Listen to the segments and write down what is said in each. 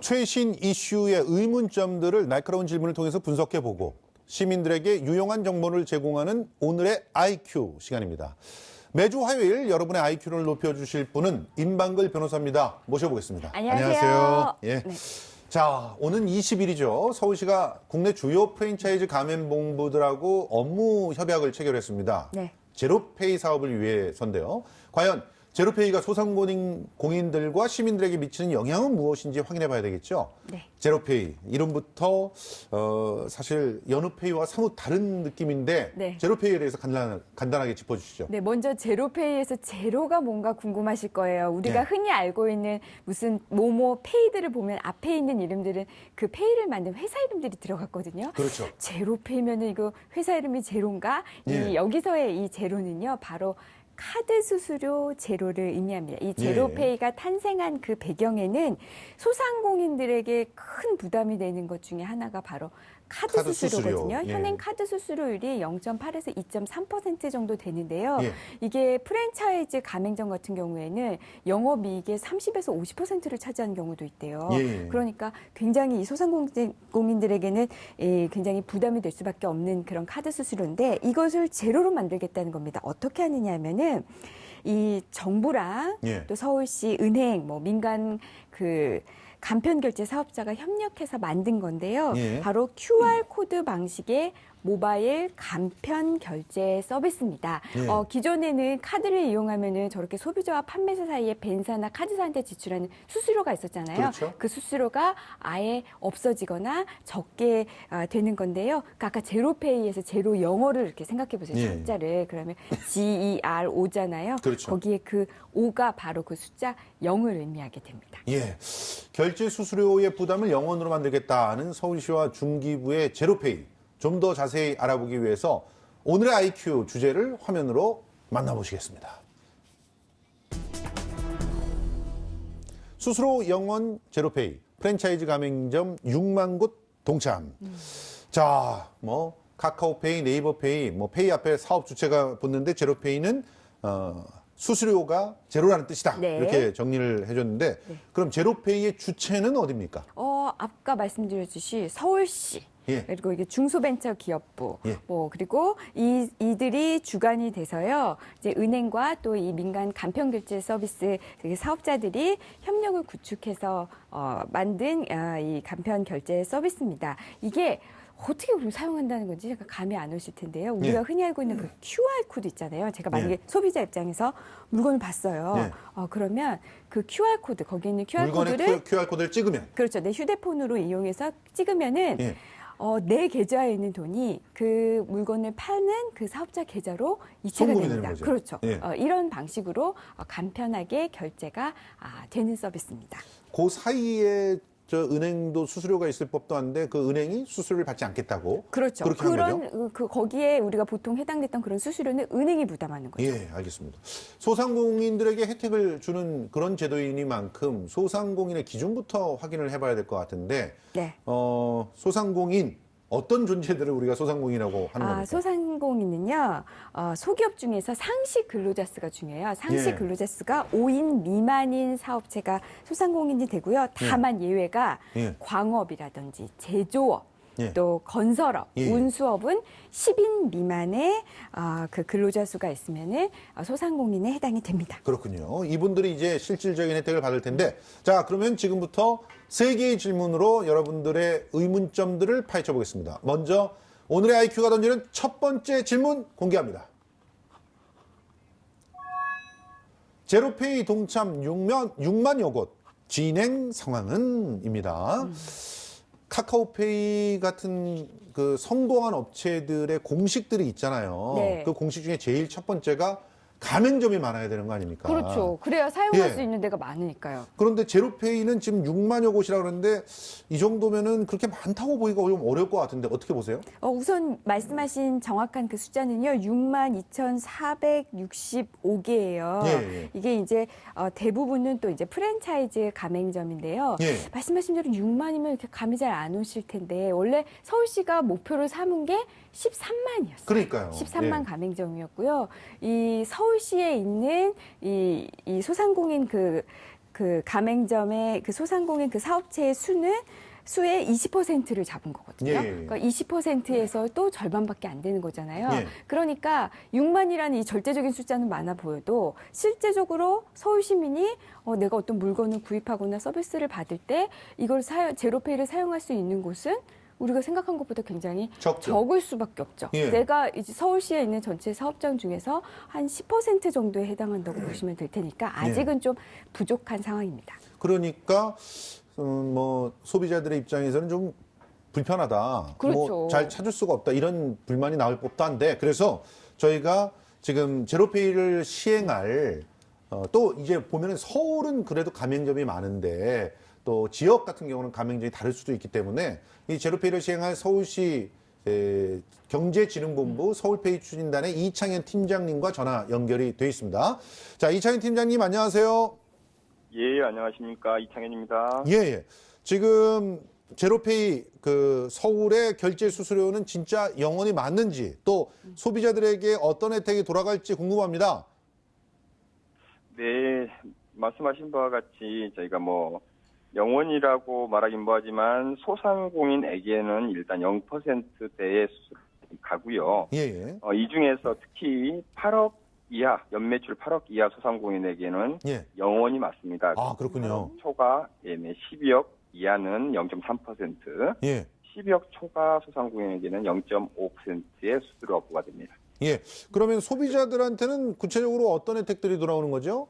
최신 이슈의 의문점들을 날카로운 질문을 통해서 분석해보고 시민들에게 유용한 정보를 제공하는 오늘의 IQ 시간입니다. 매주 화요일 여러분의 IQ를 높여주실 분은 임방글 변호사입니다. 모셔보겠습니다. 안녕하세요. 예. 네. 자, 오는 20일이죠. 서울시가 국내 주요 프랜차이즈 가맹본부들하고 업무 협약을 체결했습니다. 네. 제로페이 사업을 위해서인데요. 과연 제로페이가 소상공인들과 시민들에게 미치는 영향은 무엇인지 확인해 봐야 되겠죠. 네. 제로페이, 이름부터 사실 연우페이와 사뭇 다른 느낌인데 네. 제로페이에 대해서 간단하게 짚어주시죠. 네, 먼저 제로페이에서 제로가 뭔가 궁금하실 거예요. 우리가 네. 흔히 알고 있는 무슨 모모 페이들을 보면 앞에 있는 이름들은 그 페이를 만든 회사 이름들이 들어갔거든요. 그렇죠. 제로페이면은 이거 회사 이름이 제로인가? 예. 여기서의 이 제로는요, 바로 카드 수수료 제로를 의미합니다. 이 제로페이가 탄생한 그 배경에는 소상공인들에게 큰 부담이 되는 것 중에 하나가 바로 카드 수수료거든요. 수수료. 예. 현행 카드 수수료율이 0.8에서 2.3% 정도 되는데요. 예. 이게 프랜차이즈 가맹점 같은 경우에는 영업이익의 30에서 50%를 차지하는 경우도 있대요. 예. 그러니까 굉장히 이 소상공인들에게는 굉장히 부담이 될 수밖에 없는 그런 카드 수수료인데 이것을 제로로 만들겠다는 겁니다. 어떻게 하느냐 하면은 이 정부랑 예. 또 서울시 은행, 뭐 민간 그 간편결제 사업자가 협력해서 만든 건데요. 예. 바로 QR코드 방식의 모바일 간편 결제 서비스입니다. 예. 기존에는 카드를 이용하면은 저렇게 소비자와 판매사 사이에 벤사나 카드사한테 지출하는 수수료가 있었잖아요. 그렇죠. 그 수수료가 아예 없어지거나 적게 되는 건데요. 그러니까 아까 제로페이에서 제로 영어를 이렇게 생각해 보세요. 예. 숫자를. 그러면 GERO잖아요. 그렇죠. 거기에 그 5가 바로 그 숫자 0을 의미하게 됩니다. 예. 결제 수수료의 부담을 0원으로 만들겠다는 서울시와 중기부의 제로페이. 좀 더 자세히 알아보기 위해서 오늘의 IQ 주제를 화면으로 만나보시겠습니다. 수수료 0원 제로페이, 프랜차이즈 가맹점 6만 곳 동참. 자, 뭐 카카오페이, 네이버페이, 뭐 페이 앞에 사업 주체가 붙는데 제로페이는 수수료가 제로라는 뜻이다. 네. 이렇게 정리를 해줬는데 그럼 제로페이의 주체는 어디입니까? 아까 말씀드렸듯이 서울시. 예. 그리고 이게 중소벤처기업부, 예. 그리고 이들이 주관이 돼서요, 이제 은행과 또 이 민간 간편결제 서비스 사업자들이 협력을 구축해서 만든 이 간편결제 서비스입니다. 이게 어떻게 우리 사용한다는 건지 약간 감이 안 오실 텐데요. 우리가 예. 흔히 알고 있는 그 QR코드 있잖아요. 제가 만약에 소비자 입장에서 물건을 봤어요. 예. 그러면 그 QR코드, 거기에 있는 물건에 QR코드를 QR코드를 찍으면 그렇죠. 내 휴대폰으로 이용해서 찍으면은 예. 내 계좌에 있는 돈이 그 물건을 파는 그 사업자 계좌로 이체가 송금이 됩니다. 되는 거죠. 그렇죠. 예. 이런 방식으로 간편하게 결제가 되는 서비스입니다. 그 사이에 저 은행도 수수료가 있을 법도 한데 그 은행이 수수료를 받지 않겠다고. 그렇죠. 그렇게 한 거죠? 거기에 우리가 보통 해당됐던 그런 수수료는 은행이 부담하는 거죠. 예, 알겠습니다. 소상공인들에게 혜택을 주는 그런 제도이니만큼 소상공인의 기준부터 확인을 해봐야 될 것 같은데, 네. 소상공인 어떤 존재들을 우리가 소상공인이라고 하는 겁니까? 소상공인은요, 소기업 중에서 상시 근로자 수가 중요해요. 상시 예. 근로자 수가 5인 미만인 사업체가 소상공인이 되고요. 다만 예외가 예. 광업이라든지 제조업, 예. 또 건설업, 예. 운수업은 10인 미만의 그 근로자 수가 있으면은 소상공인에 해당이 됩니다. 그렇군요. 이분들이 이제 실질적인 혜택을 받을 텐데, 자, 그러면 지금부터 세 개의 질문으로 여러분들의 의문점들을 파헤쳐 보겠습니다. 먼저 오늘의 IQ가 던지는 첫 번째 질문 공개합니다. 제로페이 동참 6만여 곳 진행 상황은?입니다. 카카오페이 같은 그 성공한 업체들의 공식들이 있잖아요. 네. 그 공식 중에 제일 첫 번째가 가맹점이 많아야 되는 거 아닙니까? 그렇죠. 그래야 사용할 예. 수 있는 데가 많으니까요. 그런데 제로페이는 지금 6만여 곳이라 그러는데 이 정도면은 그렇게 많다고 보기가 좀 어려울 것 같은데 어떻게 보세요? 우선 말씀하신 정확한 그 숫자는요, 62,465개예요. 예. 이게 이제 대부분은 또 이제 프랜차이즈 가맹점인데요. 예. 말씀하신 대로 6만이면 이렇게 감이 잘 안 오실 텐데 원래 서울시가 목표를 삼은 게 13만이었어요. 그러니까요. 13만 예. 가맹점이었고요. 이 서울시에 있는 이 소상공인 그 가맹점의 그 소상공인 그 사업체의 수의 20%를 잡은 거거든요. 예. 그러니까 20%에서 또 절반밖에 안 되는 거잖아요. 예. 그러니까 6만이라는 이 절대적인 숫자는 많아 보여도 실제적으로 서울 시민이 내가 어떤 물건을 구입하거나 서비스를 받을 때 이걸 제로페이를 사용할 수 있는 곳은 우리가 생각한 것보다 굉장히 적을 수밖에 없죠. 예. 내가 이제 서울시에 있는 전체 사업장 중에서 한 10% 정도에 해당한다고 보시면 될 테니까 아직은 좀 부족한 상황입니다. 그러니까 뭐 소비자들의 입장에서는 좀 불편하다. 그렇죠. 뭐 잘 찾을 수가 없다. 이런 불만이 나올 법도 한데 그래서 저희가 지금 제로페이를 시행할 또 이제 보면은 서울은 그래도 가맹점이 많은데 또 지역 같은 경우는 가맹점이 다를 수도 있기 때문에 이 제로페이를 시행할 서울시 경제진흥본부 서울페이 추진단의 이창현 팀장님과 전화 연결이 돼 있습니다. 자, 이창현 팀장님 안녕하세요. 예, 안녕하십니까. 이창현입니다. 예. 지금 제로페이 그 서울의 결제 수수료는 진짜 영원히 맞는지 또 소비자들에게 어떤 혜택이 돌아갈지 궁금합니다. 네, 말씀하신 바와 같이 저희가 뭐 영원이라고 말하긴 뭐하지만 소상공인에게는 일단 0%대의 수수료가 가고요. 예. 이 중에서 특히 8억 이하, 연매출 8억 이하 소상공인에게는 예. 영원이 맞습니다. 아, 그렇군요. 8억 초과 12억 이하는 0.3%, 예. 12억 초과 소상공인에게는 0.5%의 수수료가 부과됩니다. 예. 그러면 소비자들한테는 구체적으로 어떤 혜택들이 돌아오는 거죠?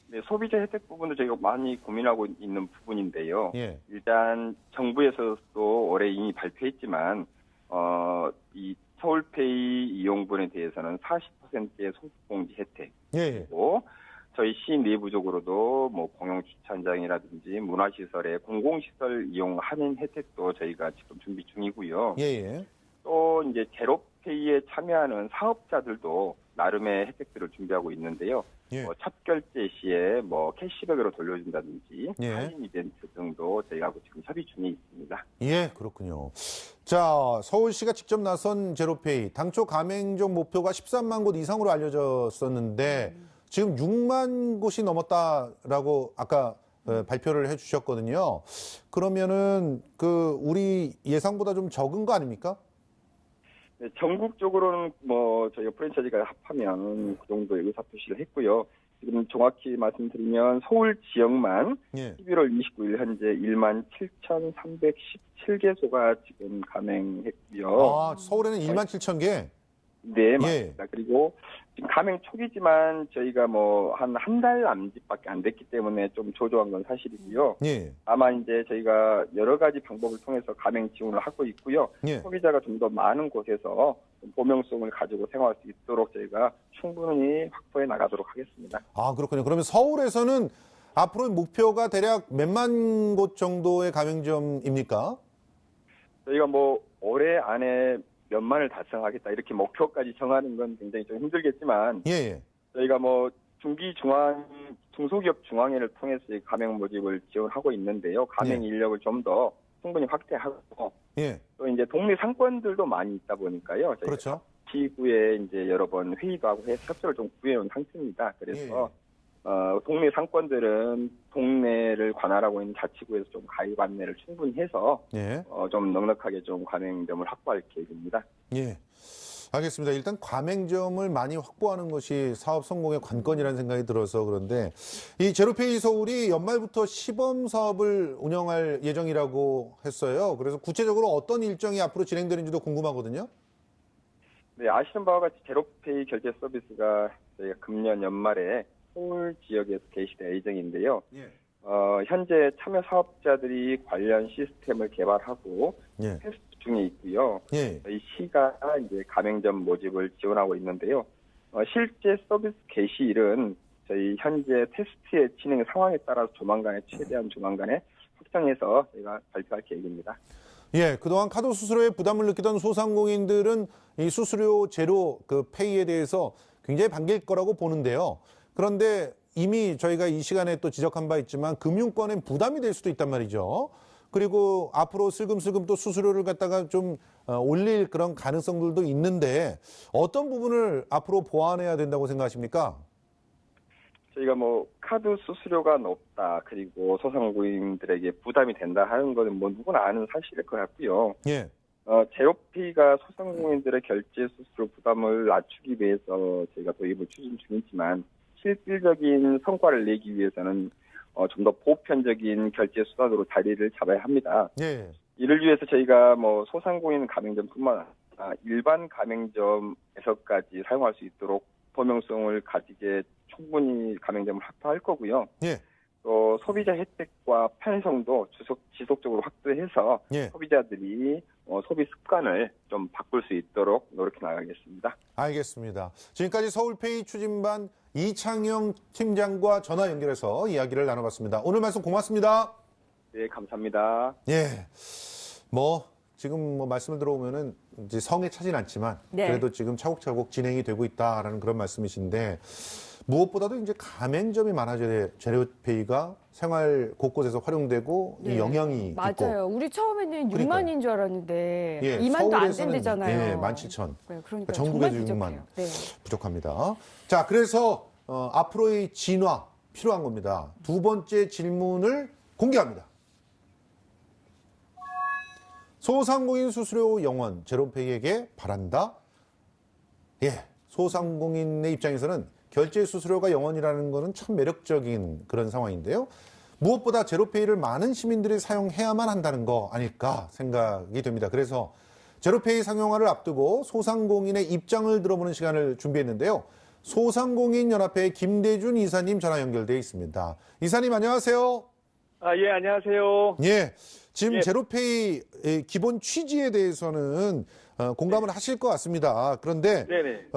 네, 소비자 혜택 부분도 저희가 많이 고민하고 있는 부분인데요. 예. 일단 정부에서도 올해 이미 발표했지만 이 서울페이 이용분에 대해서는 40%의 소득공제 혜택, 예. 그리고 저희 시 내부적으로도 뭐 공용 주차장이라든지 문화시설의 공공시설 이용 할인 혜택도 저희가 지금 준비 중이고요. 예. 또 이제 제로페이에 참여하는 사업자들도 나름의 혜택들을 준비하고 있는데요. 예. 첫 결제 시에 뭐 캐시백으로 돌려준다든지 예. 할인 이벤트 등도 저희하고 지금 협의 중에 있습니다. 예, 그렇군요. 자, 서울시가 직접 나선 제로페이 당초 가맹점 목표가 13만 곳 이상으로 알려졌었는데 지금 6만 곳이 넘었다라고 아까 발표를 해주셨거든요. 그러면은 그 우리 예상보다 좀 적은 거 아닙니까? 네, 전국적으로는 뭐 저희가 프랜차이즈가 합하면 그 정도의 의사표시를 했고요. 지금 정확히 말씀드리면 서울 지역만 예. 11월 29일 현재 1만 7,317개소가 지금 가맹했고요. 아, 서울에는 1만 7천 개? 네, 맞습니다. 그리고 지금 가맹 초기지만 저희가 뭐 한 달 남짓밖에 안 됐기 때문에 좀 조조한 건 사실이고요. 예. 다만 이제 저희가 여러 가지 방법을 통해서 가맹 지원을 하고 있고요. 예. 소비자가 좀 더 많은 곳에서 보명성을 가지고 생활할 수 있도록 저희가 충분히 확보해 나가도록 하겠습니다. 아, 그렇군요. 그러면 서울에서는 앞으로 목표가 대략 몇만 곳 정도의 가맹점입니까? 저희가 뭐 올해 안에 몇만을 달성하겠다 이렇게 목표까지 정하는 건 굉장히 좀 힘들겠지만 예. 저희가 뭐 중소기업 중앙회를 통해서 가맹 모집을 지원하고 있는데요. 가맹 예. 인력을 좀 더 충분히 확대하고 예. 또 이제 동네 상권들도 많이 있다 보니까요. 저희가 그렇죠. 시구에 이제 여러 번 회의도 하고 해서 협조를 좀 구해온 상태입니다. 그래서 동네 상권들은 동네를 관할하고 있는 자치구에서 좀 가입 안내를 충분히 해서 예. 좀 넉넉하게 좀 가맹점을 확보할 계획입니다. 예. 알겠습니다. 일단 가맹점을 많이 확보하는 것이 사업 성공의 관건이라는 생각이 들어서 그런데 이 제로페이 서울이 연말부터 시범 사업을 운영할 예정이라고 했어요. 그래서 구체적으로 어떤 일정이 앞으로 진행되는지도 궁금하거든요. 네, 아시는 바와 같이 제로페이 결제 서비스가 저희가 금년 연말에 서울 지역에서 개시될 예정인데요. 예. 현재 참여 사업자들이 관련 시스템을 개발하고 예. 테스트 중에 있고요. 예. 저희 시가 이제 가맹점 모집을 지원하고 있는데요. 실제 서비스 개시일은 저희 현재 테스트의 진행 상황에 따라서 최대한 조만간에 확정해서 저희가 발표할 계획입니다. 예, 그동안 카드 수수료에 부담을 느끼던 소상공인들은 이 수수료 제로 그 페이에 대해서 굉장히 반길 거라고 보는데요. 그런데 이미 저희가 이 시간에 또 지적한 바 있지만 금융권엔 부담이 될 수도 있단 말이죠. 그리고 앞으로 슬금슬금 또 수수료를 갖다가 좀 올릴 그런 가능성들도 있는데 어떤 부분을 앞으로 보완해야 된다고 생각하십니까? 저희가 뭐 카드 수수료가 높다, 그리고 소상공인들에게 부담이 된다 하는 거는 뭐 누구나 아는 사실일 것 같고요. 예. 제로페이가 소상공인들의 결제 수수료 부담을 낮추기 위해서 저희가 도입을 추진 중이지만, 실질적인 성과를 내기 위해서는 좀 더 보편적인 결제 수단으로 자리를 잡아야 합니다. 예. 이를 위해서 저희가 뭐 소상공인 가맹점뿐만 아니라 일반 가맹점에서까지 사용할 수 있도록 범용성을 가지게 충분히 가맹점을 확보할 거고요. 예. 또 소비자 혜택과 편의성도 지속적으로 확대해서 예. 소비자들이 소비 습관을 좀 바꿀 수 있도록 노력해 나가겠습니다. 알겠습니다. 지금까지 서울페이 추진반 이창영 팀장과 전화 연결해서 이야기를 나눠봤습니다. 오늘 말씀 고맙습니다. 네, 감사합니다. 예. 지금 말씀을 들어보면은 이제 성에 차진 않지만 네. 그래도 지금 차곡차곡 진행이 되고 있다라는 그런 말씀이신데, 무엇보다도 이제 가맹점이 많아져야 돼. 제로페이가 생활 곳곳에서 활용되고 이 영향이 맞아요. 있고. 우리 처음에는 그러니까요. 6만인 줄 알았는데 예, 2만도 안 서울에서는, 된대잖아요. 예, 17,000. 그러니까 전국에서 정말 6만. 부족해요. 네. 부족합니다. 자, 그래서 앞으로의 진화 필요한 겁니다. 두 번째 질문을 공개합니다. 소상공인 수수료 영원 제로페이에게 바란다. 예, 소상공인의 입장에서는 결제 수수료가 영원이라는 것은 참 매력적인 그런 상황인데요. 무엇보다 제로페이를 많은 시민들이 사용해야만 한다는 거 아닐까 생각이 됩니다. 그래서 제로페이 상용화를 앞두고 소상공인의 입장을 들어보는 시간을 준비했는데요. 소상공인연합회 김대준 이사님 전화 연결돼 있습니다. 이사님 안녕하세요. 예, 안녕하세요. 예, 지금 예. 제로페이 기본 취지에 대해서는 공감을 하실 것 같습니다. 그런데 네네.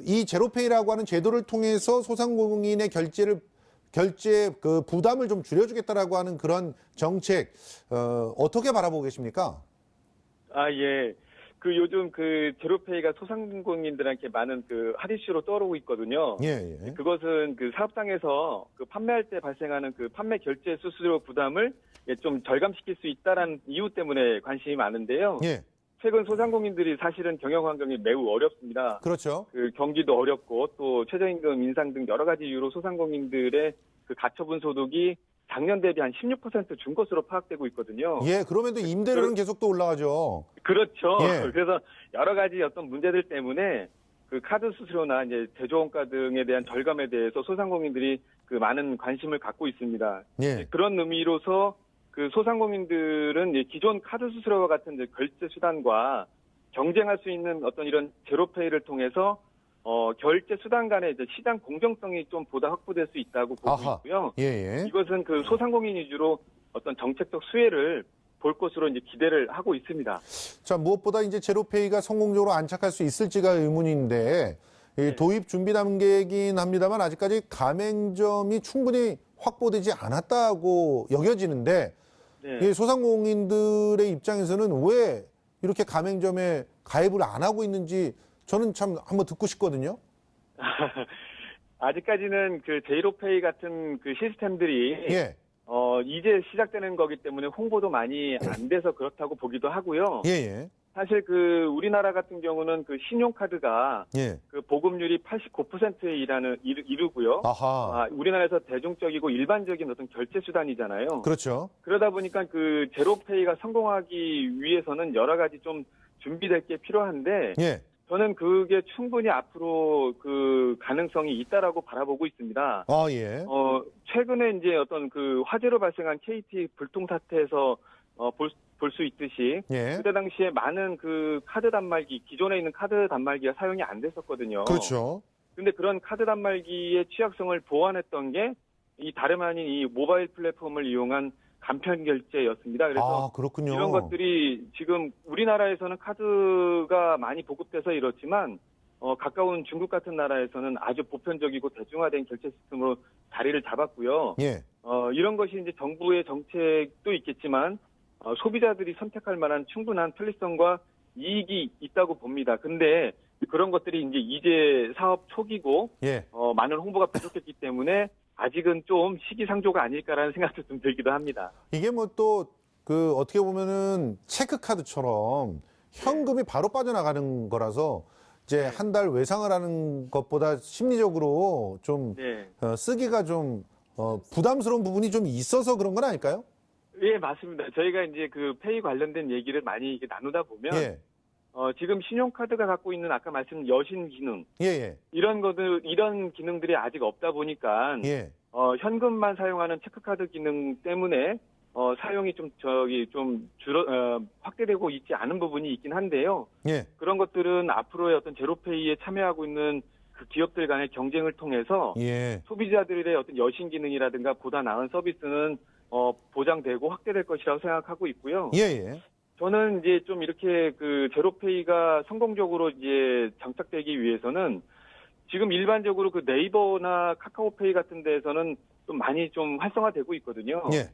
이 제로페이라고 하는 제도를 통해서 소상공인의 결제 그 부담을 좀 줄여주겠다라고 하는 그런 정책 어떻게 바라보고 계십니까? 예. 요즘 제로페이가 소상공인들한테 많은 핫 이슈로 떠오르고 있거든요. 예, 예. 그것은 사업장에서 판매할 때 발생하는 판매 결제 수수료 부담을 좀 절감시킬 수 있다라는 이유 때문에 관심이 많은데요. 예, 최근 소상공인들이 사실은 경영 환경이 매우 어렵습니다. 그렇죠. 경기도 어렵고 또 최저임금 인상 등 여러 가지 이유로 소상공인들의 가처분 소득이 작년 대비 한 16% 준 것으로 파악되고 있거든요. 예, 그러면도 임대료는 계속 또 올라가죠. 그렇죠. 예. 그래서 여러 가지 어떤 문제들 때문에 카드 수수료나 이제 제조원가 등에 대한 절감에 대해서 소상공인들이 많은 관심을 갖고 있습니다. 예, 그런 의미로서 소상공인들은 기존 카드 수수료와 같은 이제 결제 수단과 경쟁할 수 있는 어떤 이런 제로페이를 통해서 결제 수단 간의 이제 시장 공정성이 좀 보다 확보될 수 있다고 보고 아하. 있고요. 예, 예. 이것은 소상공인 위주로 어떤 정책적 수혜를 볼 것으로 이제 기대를 하고 있습니다. 자, 무엇보다 이제 제로페이가 성공적으로 안착할 수 있을지가 의문인데, 도입 준비 단계이긴 합니다만 아직까지 가맹점이 충분히 확보되지 않았다고 여겨지는데, 네. 이 소상공인들의 입장에서는 왜 이렇게 가맹점에 가입을 안 하고 있는지 저는 참 한번 듣고 싶거든요. 아직까지는 제이로페이 같은 시스템들이 예, 이제 시작되는 거기 때문에 홍보도 많이 안 돼서 그렇다고 보기도 하고요. 예, 예, 사실 우리나라 같은 경우는 신용카드가 예. 보급률이 89%에 이르고요. 아하. 우리나라에서 대중적이고 일반적인 어떤 결제 수단이잖아요. 그렇죠. 그러다 보니까 제로페이가 성공하기 위해서는 여러 가지 좀 준비될 게 필요한데 예, 저는 그게 충분히 앞으로 가능성이 있다라고 바라보고 있습니다. 예. 최근에 이제 어떤 화재로 발생한 KT 불통 사태에서 볼 수 있듯이 예. 그때 당시에 많은 카드 단말기, 기존에 있는 카드 단말기가 사용이 안 됐었거든요. 그렇죠. 근데 그런 카드 단말기의 취약성을 보완했던 게 다름 아닌 이 모바일 플랫폼을 이용한 간편 결제였습니다. 그래서 그렇군요. 이런 것들이 지금 우리나라에서는 카드가 많이 보급돼서 이렇지만 가까운 중국 같은 나라에서는 아주 보편적이고 대중화된 결제 시스템으로 자리를 잡았고요. 예. 이런 것이 이제 정부의 정책도 있겠지만 소비자들이 선택할 만한 충분한 편리성과 이익이 있다고 봅니다. 근데 그런 것들이 이제 사업 초기고 예. 많은 홍보가 부족했기 때문에 아직은 좀 시기상조가 아닐까라는 생각도 좀 들기도 합니다. 이게 또 어떻게 보면은 체크카드처럼 현금이 바로 빠져나가는 거라서 이제 한 달 외상을 하는 것보다 심리적으로 좀 네. 쓰기가 좀 부담스러운 부분이 좀 있어서 그런 건 아닐까요? 예, 맞습니다. 저희가 이제 그 페이 관련된 얘기를 많이 이렇게 나누다 보면 예, 지금 신용카드가 갖고 있는 아까 말씀 여신 기능 예, 이런 기능들이 아직 없다 보니까 예, 현금만 사용하는 체크카드 기능 때문에 사용이 좀 확대되고 있지 않은 부분이 있긴 한데요. 예, 그런 것들은 앞으로의 어떤 제로페이에 참여하고 있는 그 기업들 간의 경쟁을 통해서 예, 소비자들의 어떤 여신 기능이라든가 보다 나은 서비스는 보장되고 확대될 것이라고 생각하고 있고요. 예, 예, 저는 이제 좀 이렇게 그 제로페이가 성공적으로 이제 장착되기 위해서는 지금 일반적으로 그 네이버나 카카오페이 같은 데에서는 좀 많이 좀 활성화되고 있거든요. 예,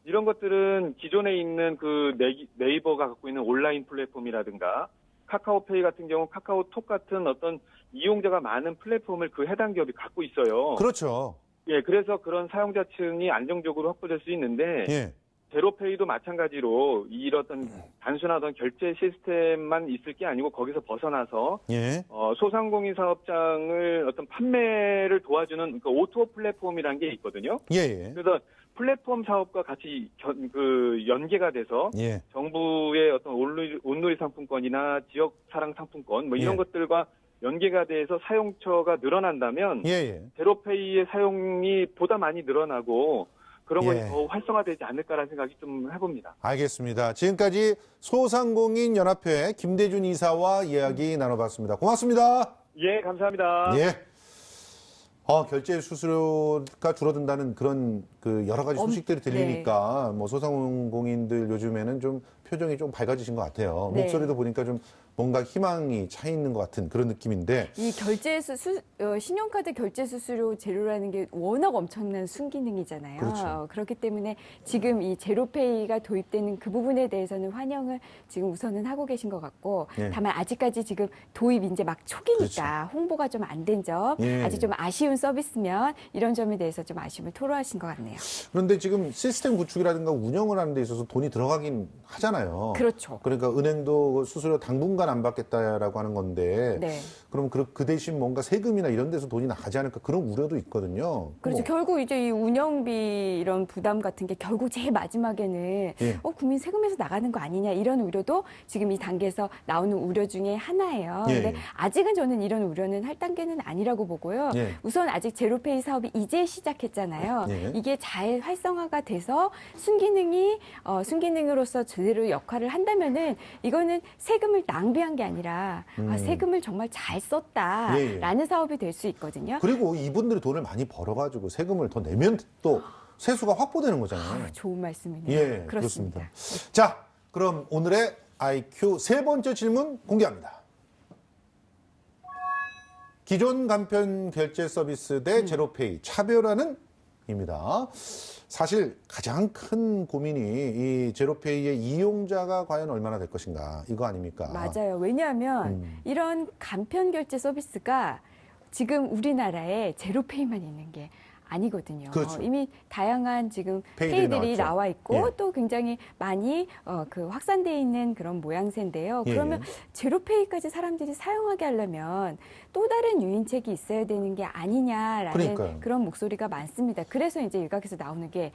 이런 것들은 기존에 있는 그 네이버가 갖고 있는 온라인 플랫폼이라든가 카카오페이 같은 경우 카카오톡 같은 어떤 이용자가 많은 플랫폼을 그 해당 기업이 갖고 있어요. 그렇죠. 예, 그래서 그런 사용자층이 안정적으로 확보될 수 있는데 예, 제로페이도 마찬가지로 이런 단순한 어떤 결제 시스템만 있을 게 아니고 거기서 벗어나서 예, 소상공인 사업장을 어떤 판매를 도와주는 그 오토 플랫폼이라는 게 있거든요. 예, 예, 그래서 플랫폼 사업과 같이 연계가 돼서 예, 정부의 어떤 온누리 상품권이나 지역 사랑 상품권 뭐 이런 예. 것들과 연계가 돼서 사용처가 늘어난다면 예, 예. 제로페이의 사용이 보다 많이 늘어나고 그런 예. 것이 더 활성화되지 않을까라는 생각이 좀 해봅니다. 알겠습니다. 지금까지 소상공인 연합회 김대준 이사와 이야기 나눠봤습니다. 고맙습니다. 예, 감사합니다. 예. 결제 수수료가 줄어든다는 그런 그 여러 가지 소식들이 들리니까 뭐 소상공인들 요즘에는 좀 표정이 좀 밝아지신 것 같아요. 네. 목소리도 보니까 좀 뭔가 희망이 차 있는 것 같은 그런 느낌인데. 이 신용카드 결제 수수료 제로라는 게 워낙 엄청난 순기능이잖아요. 그렇죠. 그렇기 때문에 지금 이 제로페이가 도입되는 그 부분에 대해서는 환영을 지금 우선은 하고 계신 것 같고, 예. 다만 아직까지 지금 도입 이제 막 초기니까 홍보가 좀 안 된 점, 예. 아직 좀 아쉬운 서비스면 이런 점에 대해서 좀 아쉬움을 토로하신 것 같네요. 그런데 지금 시스템 구축이라든가 운영을 하는 데 있어서 돈이 들어가긴 하잖아요. 그렇죠. 그러니까 은행도 수수료 당분간 안 받겠다라고 하는 건데. 네. 그럼 그 대신 뭔가 세금이나 이런 데서 돈이 나가지 않을까 그런 우려도 있거든요. 그렇죠. 뭐. 결국 이제 이 운영비 이런 부담 같은 게 결국 제일 마지막에는 예. 국민 세금에서 나가는 거 아니냐 이런 우려도 지금 이 단계에서 나오는 우려 중에 하나예요. 예, 근데 예. 아직은 저는 이런 우려는 할 단계는 아니라고 보고요. 예. 우선 아직 제로페이 사업이 이제 시작했잖아요. 예. 이게 잘 활성화가 돼서 순기능으로서 제대로 역할을 한다면은 이거는 세금을 낭비한 게 아니라 세금을 정말 잘 썼다라는 예, 예. 사업이 될 수 있거든요. 그리고 이분들이 돈을 많이 벌어가지고 세금을 더 내면 또 세수가 확보되는 거잖아요. 좋은 말씀이네요. 예, 그렇습니다. 자, 그럼 오늘의 IQ 세 번째 질문 공개합니다. 기존 간편 결제 서비스 대 제로페이 차별화는? 입니다. 사실 가장 큰 고민이 이 제로페이의 이용자가 과연 얼마나 될 것인가 이거 아닙니까? 맞아요. 왜냐하면 이런 간편 결제 서비스가 지금 우리나라에 제로페이만 있는 게 아니거든요. 그렇죠. 이미 다양한 지금 페이들이 페이들이 나왔죠. 나와 있고 예. 또 굉장히 많이 그 확산되어 있는 그런 모양새인데요. 예, 그러면 예. 제로페이까지 사람들이 사용하게 하려면 또 다른 유인책이 있어야 되는 게 아니냐라는 그러니까요. 그런 목소리가 많습니다. 그래서 이제 일각에서 나오는 게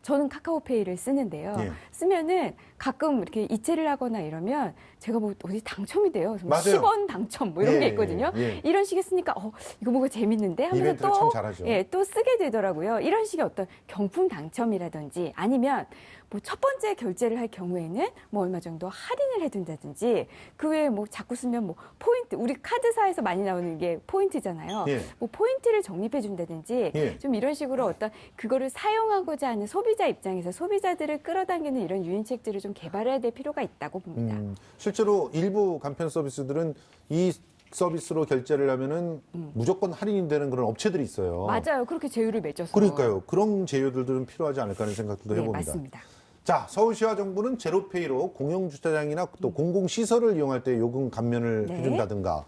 저는 카카오페이를 쓰는데요. 예. 쓰면은 가끔 이렇게 이체를 하거나 이러면 제가 뭐 어디 당첨이 돼요. 뭐 맞아요. 10원 당첨 뭐 이런 예, 게 있거든요. 예. 이런 식의 쓰니까 이거 뭐가 재밌는데 하면서 이벤트를 참 잘하죠. 또 쓰게 되더라고요. 이런 식의 어떤 경품 당첨이라든지 아니면 뭐 첫 번째 결제를 할 경우에는 뭐 얼마 정도 할인을 해준다든지 그 외에 뭐 자꾸 쓰면 뭐 포인트 우리 카드사에서 많이 나오는 게 포인트잖아요. 예. 뭐 포인트를 적립해 준다든지 예. 좀 이런 식으로 어떤 그거를 사용하고자 하는 소비자 입장에서 소비자들을 끌어당기는 이런 유인책들을 좀 개발해야 될 필요가 있다고 봅니다. 실제로 일부 간편 서비스들은 이 서비스로 결제를 하면은 무조건 할인이 되는 그런 업체들이 있어요. 맞아요. 그렇게 제휴를 맺어서. 그러니까요. 그런 제휴들도 좀 필요하지 않을까 하는 생각도 네, 해봅니다. 맞습니다. 자, 서울시와 정부는 제로페이로 공영주차장이나 또 공공시설을 이용할 때 요금 감면을 네. 해준다든가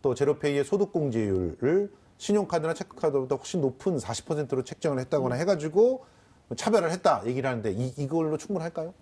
또 제로페이의 소득공제율을 신용카드나 체크카드보다 훨씬 높은 40%로 책정을 했다거나 해가지고 차별을 했다 얘기를 하는데 이걸로 충분할까요?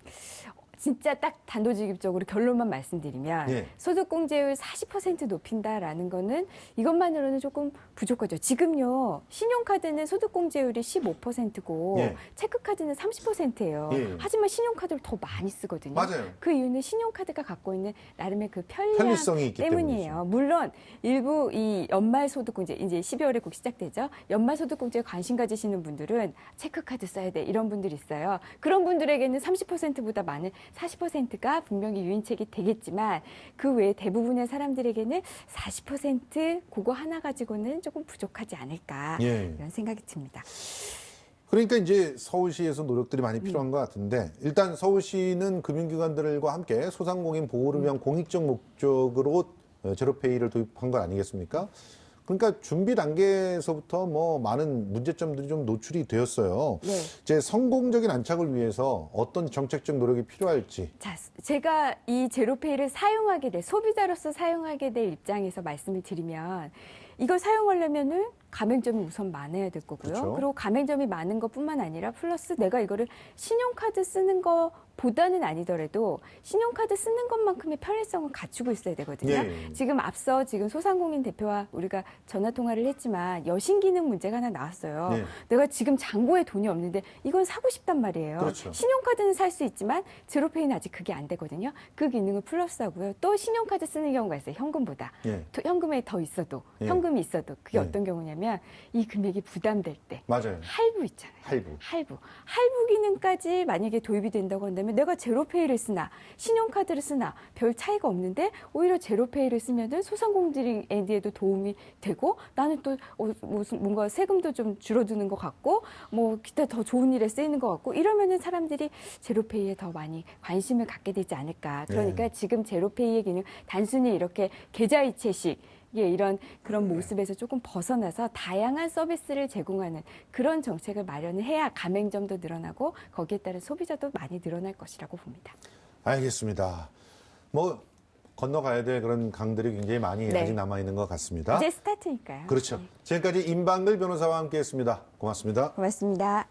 진짜 딱 단도직입적으로 결론만 말씀드리면 예. 소득공제율 40% 높인다라는 거는 이것만으로는 조금 부족하죠. 지금요 신용카드는 소득공제율이 15%고 예. 체크카드는 30%예요. 예. 하지만 신용카드를 더 많이 쓰거든요. 맞아요. 그 이유는 신용카드가 갖고 있는 나름의 그 편리함 편리성이 있기 때문이에요. 물론 일부 이 연말소득공제 이제 12월에 곧 시작되죠. 연말소득공제에 관심 가지시는 분들은 체크카드 써야 돼 이런 분들이 있어요. 그런 분들에게는 30%보다 많은 40%가 분명히 유인책이 되겠지만 그 외에 대부분의 사람들에게는 40% 그거 하나 가지고는 조금 부족하지 않을까 예. 이런 생각이 듭니다. 그러니까 이제 서울시에서 노력들이 많이 필요한 것 같은데 일단 서울시는 금융기관들과 함께 소상공인 보호를 위한 공익적 목적으로 제로페이를 도입한 건 아니겠습니까? 그러니까 준비 단계에서부터 뭐 많은 문제점들이 좀 노출이 되었어요. 네. 이제 성공적인 안착을 위해서 어떤 정책적 노력이 필요할지. 자, 제가 이 제로페이를 사용하게 될 소비자로서 사용하게 될 입장에서 말씀을 드리면 이걸 사용하려면은 가맹점이 우선 많아야 될 거고요. 그렇죠. 그리고 가맹점이 많은 것뿐만 아니라 플러스 내가 이거를 신용카드 쓰는 거보다는 아니더라도 신용카드 쓰는 것만큼의 편리성을 갖추고 있어야 되거든요. 예. 지금 앞서 지금 소상공인 대표와 우리가 전화 통화를 했지만 여신 기능 문제가 하나 나왔어요. 네. 내가 지금 잔고에 돈이 없는데 이건 사고 싶단 말이에요. 그렇죠. 신용카드는 살 수 있지만 제로페이는 아직 그게 안 되거든요. 그 기능을 플러스하고요. 또 신용카드 쓰는 경우가 있어요. 현금보다. 예. 현금에 더 있어도 예. 현금이 있어도 그게 예. 어떤 경우냐면 이 금액이 부담될 때 맞아요. 할부 있잖아요. 할부 기능까지 만약에 도입이 된다고 한다면 내가 제로페이를 쓰나 신용카드를 쓰나 별 차이가 없는데 오히려 제로페이를 쓰면은 소상공인에도 도움이 되고 나는 또 무슨 뭔가 세금도 좀 줄어드는 것 같고 뭐 기타 더 좋은 일에 쓰이는 것 같고 이러면은 사람들이 제로페이에 더 많이 관심을 갖게 되지 않을까. 그러니까 지금 제로페이의 기능 단순히 이렇게 계좌이체식 이런 그런 모습에서 조금 벗어나서 다양한 서비스를 제공하는 그런 정책을 마련을 해야 가맹점도 늘어나고 거기에 따른 소비자도 많이 늘어날 것이라고 봅니다. 알겠습니다. 뭐 건너가야 될 그런 강들이 굉장히 많이 네. 아직 남아 있는 것 같습니다. 이제 스타트니까요. 그렇죠. 네. 지금까지 임방글 변호사와 함께했습니다. 고맙습니다. 고맙습니다.